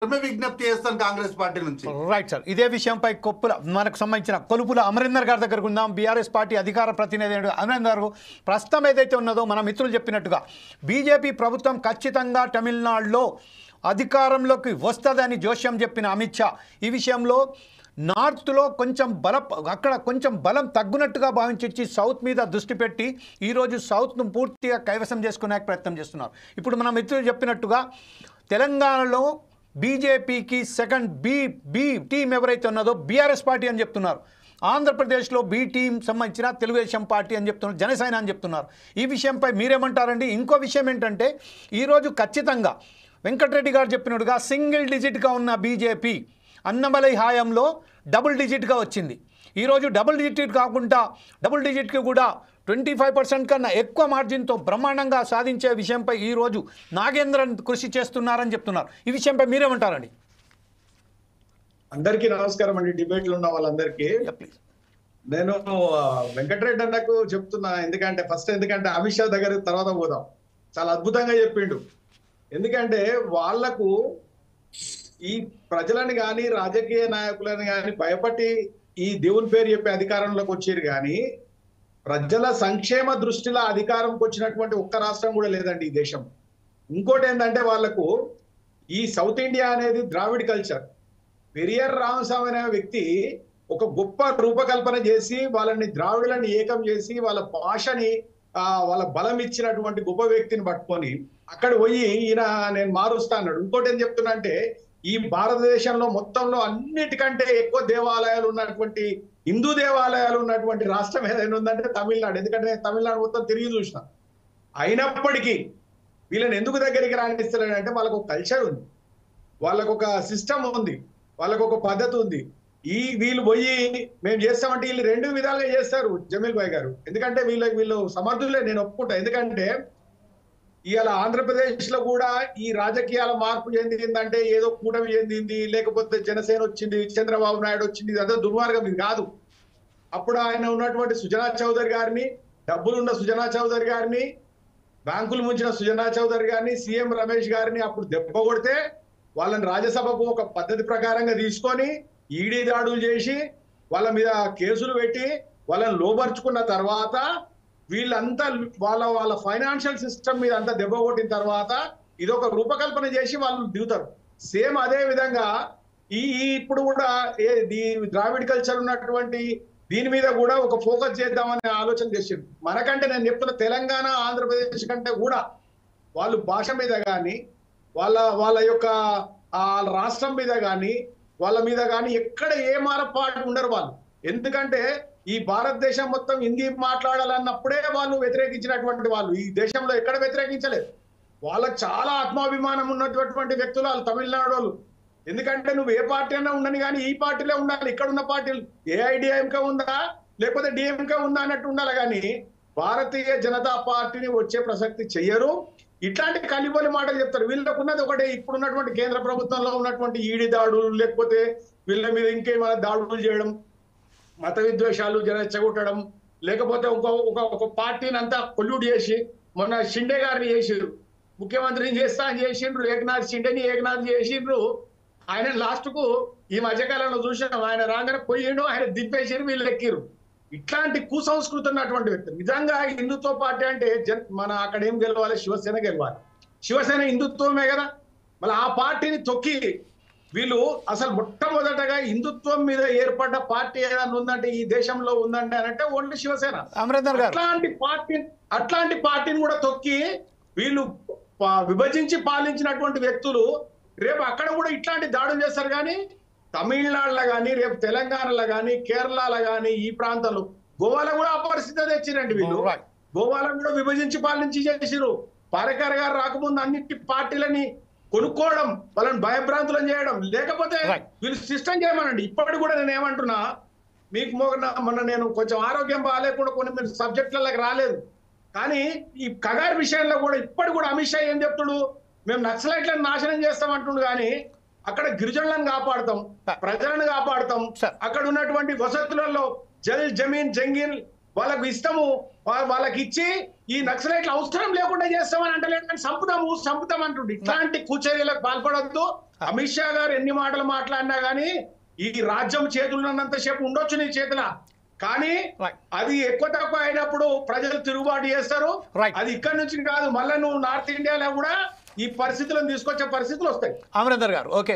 విజ్ఞప్తి చేస్తాను కాంగ్రెస్ పార్టీ నుంచి. రైట్ సార్, ఇదే విషయంపై మనకు సంబంధించిన కొలుపుల అమరేందర్ గారి దగ్గరకు ఉందాం. బీఆర్ఎస్ పార్టీ అధికార ప్రతినిధి అమరేందర్ గారు, ప్రస్తుతం ఏదైతే ఉన్నదో మన మిత్రులు చెప్పినట్టుగా బీజేపీ ప్రభుత్వం ఖచ్చితంగా తమిళనాడులో అధికారంలోకి వస్తుందని జోష్యం చెప్పిన అమిత్ షా ఈ విషయంలో నార్త్లో అక్కడ కొంచెం బలం తగ్గునట్టుగా భావించి సౌత్ మీద దృష్టి పెట్టి ఈరోజు సౌత్ను పూర్తిగా కైవసం చేసుకునే ప్రయత్నం చేస్తున్నారు. ఇప్పుడు మన మిత్రులు చెప్పినట్టుగా తెలంగాణలో బీజేపీకి సెకండ్ బి టీం ఎవరైతే ఉన్నదో బీఆర్ఎస్ పార్టీ అని చెప్తున్నారు. ఆంధ్రప్రదేశ్లో బి టీం సంబంధించిన తెలుగుదేశం పార్టీ అని చెప్తున్నారు, జనసేన అని చెప్తున్నారు. ఈ విషయంపై మీరేమంటారండి? ఇంకో విషయం ఏంటంటే ఈరోజు ఖచ్చితంగా వెంకటరెడ్డి గారు చెప్పినట్టుగా సింగిల్ డిజిట్గా ఉన్న బీజేపీ అన్నమలై హాయంలో డబుల్ డిజిట్గా వచ్చింది. ఈరోజు డబుల్ డిజిట్ కాకుండా డబుల్ డిజిట్కి కూడా 25% కన్నా ఎక్కువ మార్జిన్తో బ్రహ్మాండంగా సాధించే విషయంపై ఈరోజు నాగేంద్రన్ కృషి చేస్తున్నారని చెప్తున్నారు. ఈ విషయంపై మీరేమంటారండి? అందరికీ నమస్కారం అండి. డిబేట్లు ఉన్న వాళ్ళందరికీ నేను వెంకటరెడ్డి అన్నకు చెప్తున్నా. ఎందుకంటే అమిత్ షా దగ్గర తర్వాత పోదాం. చాలా అద్భుతంగా చెప్పిండు. ఎందుకంటే వాళ్లకు ఈ ప్రజలను కానీ రాజకీయ నాయకులను కానీ భయపడి ఈ దేవుని పేరు చెప్పి అధికారంలోకి వచ్చారు. కానీ ప్రజల సంక్షేమ దృష్టిలో అధికారంకి వచ్చినటువంటి ఒక్క రాష్ట్రం కూడా లేదండి ఈ దేశం. ఇంకోటి ఏంటంటే వాళ్లకు ఈ సౌత్ ఇండియా అనేది ద్రావిడ్ కల్చర్. పెరియర్ రామస్వామి అనే వ్యక్తి ఒక గొప్ప రూపకల్పన చేసి వాళ్ళని ద్రావిడులను ఏకం చేసి వాళ్ళ భాషని వాళ్ళ బలం ఇచ్చినటువంటి గొప్ప వ్యక్తిని పట్టుకొని అక్కడ పోయి ఈయన నేను మారుస్తా అన్నాడు. ఇంకోటి ఏం చెప్తున్నా అంటే ఈ భారతదేశంలో మొత్తంలో అన్నిటికంటే ఎక్కువ దేవాలయాలు ఉన్నటువంటి హిందూ దేవాలయాలు ఉన్నటువంటి రాష్ట్రం ఏదైనా ఉందంటే తమిళనాడు. ఎందుకంటే నేను తమిళనాడు మొత్తం తిరిగి చూసిన. అయినప్పటికీ వీళ్ళని ఎందుకు దగ్గరికి రాణిస్తారంటే వాళ్ళకు ఒక కల్చర్ ఉంది, వాళ్ళకు ఒక సిస్టమ్ ఉంది, వాళ్ళకు ఒక పద్ధతి ఉంది. వీళ్ళు పోయి మేము చేస్తామంటే వీళ్ళు రెండు విధాలుగా చేస్తారు జమీల్ భాయ్ గారు. ఎందుకంటే వీళ్ళు సమర్థులే, నేను ఒప్పుకుంటా. ఎందుకంటే ఇవాళ ఆంధ్రప్రదేశ్ లో కూడా ఈ రాజకీయాల మార్పు చెందిందంటే ఏదో కూటమి చెందింది, లేకపోతే జనసేన వచ్చింది, చంద్రబాబు నాయుడు వచ్చింది, అదే దుర్మార్గం ఇది కాదు. అప్పుడు ఆయన ఉన్నటువంటి సుజనా చౌదరి గారిని, డబ్బులున్న సుజనా చౌదరి గారిని, బ్యాంకులు ముంచిన సుజనా చౌదరి గారిని, సీఎం రమేష్ గారిని అప్పుడు దెబ్బ కొడితే వాళ్ళని రాజ్యసభకు ఒక పద్ధతి ప్రకారంగా తీసుకొని ఈడీ దాడులు చేసి వాళ్ళ మీద కేసులు పెట్టి వాళ్ళని లోబర్చుకున్న తర్వాత వీళ్ళంతా వాళ్ళ ఫైనాన్షియల్ సిస్టమ్ మీద అంతా దెబ్బ కొట్టిన తర్వాత ఇదొక రూపకల్పన చేసి వాళ్ళు దిగుతారు. సేమ్ అదే విధంగా ఇప్పుడు కూడా ద్రావిడ్ కల్చర్ ఉన్నటువంటి దీని మీద కూడా ఒక ఫోకస్ చేద్దామనే ఆలోచన చేసింది. మనకంటే నేను చెప్తున్న తెలంగాణ ఆంధ్రప్రదేశ్ కంటే కూడా వాళ్ళు భాష మీద కానీ వాళ్ళ యొక్క రాష్ట్రం మీద కానీ వాళ్ళ మీద కానీ ఎక్కడ ఏ మారపాటు ఉండరు వాళ్ళు. ఎందుకంటే ఈ భారతదేశం మొత్తం హిందీ మాట్లాడాలన్నప్పుడే వాళ్ళు వ్యతిరేకించినటువంటి వాళ్ళు ఈ దేశంలో ఎక్కడ వ్యతిరేకించలేదు. వాళ్ళకి చాలా ఆత్మాభిమానం ఉన్నటువంటి వ్యక్తులు వాళ్ళు తమిళనాడు వాళ్ళు. ఎందుకంటే నువ్వు ఏ పార్టీ అయినా ఉండని కానీ ఈ పార్టీలో ఉండాలి. ఇక్కడ ఉన్న పార్టీలు ఏఐడిఎంకే ఉందా లేకపోతే డిఎంకే ఉందా అన్నట్టు ఉండాలి. కానీ భారతీయ జనతా పార్టీని వచ్చే ప్రసక్తి చెయ్యరు. ఇట్లాంటి కలిబోలి మాటలు చెప్తారు. వీళ్ళకు ఉన్నది ఒకటే, ఇప్పుడున్నటువంటి కేంద్ర ప్రభుత్వంలో ఉన్నటువంటి ఈడీ దాడులు, లేకపోతే వీళ్ళ మీద ఇంకేమైనా దాడులు చేయడం, మత విద్వేషాలు రెచ్చగొట్టడం, లేకపోతే ఒక పార్టీని అంతా కొల్యూట్ చేసి మొన్న షిండే గారిని చేసిండ్రు, ముఖ్యమంత్రిని చేస్తా అని చేసిండ్రు, ఏకనాథ్ చేసిండ్రు. ఆయన లాస్ట్ కు ఈ మధ్యకాలంలో చూసినాం, ఆయన రాగానే పోయిండు, ఆయన దింపేసి వీళ్ళు ఎక్కిరు. ఇట్లాంటి కుసంస్కృతి ఉన్నటువంటి వ్యక్తి. నిజంగా హిందుత్వ పార్టీ అంటే మన అక్కడ ఏం గెలవాలి? శివసేన గెలవాలి. శివసేన హిందుత్వమే కదా. మళ్ళీ ఆ పార్టీని తొక్కి వీళ్ళు అసలు మొట్టమొదటగా హిందుత్వం మీద ఏర్పడ్డ పార్టీ ఏదైనా ఉందంటే ఈ దేశంలో ఉందంటే అంటే ఓన్లీ శివసేన. అట్లాంటి పార్టీని కూడా తొక్కి వీళ్ళు విభజించి పాలించినటువంటి వ్యక్తులు రేపు అక్కడ కూడా ఇట్లాంటి దాడులు చేస్తారు. కానీ తమిళనాడులో కానీ, రేపు తెలంగాణలో కానీ, కేరళలో కానీ, ఈ ప్రాంతాలు, గోవాలో కూడా అపరిస్థితి తెచ్చిరండి వీళ్ళు. గోవాలో కూడా విభజించి పాలించి చేసిరు. పారేకర్ గారు రాకముందు అన్నిటి పార్టీలని కొనుక్కోవడం, వాళ్ళని భయభ్రాంతులను చేయడం, లేకపోతే వీళ్ళు సిస్టమ్ చేయమనండి. ఇప్పటికి కూడా నేను ఏమంటున్నా, మీకు మొన్న నేను కొంచెం ఆరోగ్యం బాగాలేకుండా కొన్ని మీరు సబ్జెక్టులకు రాలేదు. కానీ ఈ కగారు విషయంలో కూడా ఇప్పటి కూడా అమిత్ షా ఏం చెప్తుడు, మేము నక్సలైట్లను నాశనం చేస్తామంటుండు. కానీ అక్కడ గిరిజనులను కాపాడుతాం, ప్రజలను కాపాడుతాం, అక్కడ ఉన్నటువంటి వసతులలో జమీన్ జంగిల్ వాళ్ళకు ఇష్టము వాళ్ళకి ఇచ్చి ఈ నక్సలైట్లు అవసరం లేకుండా చేస్తామని అంటలేదు, కానీ సంపుతాం అంటుండే. ఇట్లాంటి కూచర్యలకు పాల్పడద్దు. అమిత్ షా గారు ఎన్ని మాటలు మాట్లాడినా గానీ ఈ రాజ్యం చేతులున్నంత సేపు ఉండొచ్చు నీ చేతుల, కానీ Right. అది ఎక్కువ తక్కువ అయినప్పుడు ప్రజలు తిరుగుబాటు చేస్తారు. Right. అది ఇక్కడ నుంచి కాదు, మళ్ళీ నువ్వు నార్త్ ఇండియాలో కూడా ఈ పరిస్థితులను తీసుకొచ్చే పరిస్థితులు వస్తాయి. అమరేందర్ గారు ఓకే.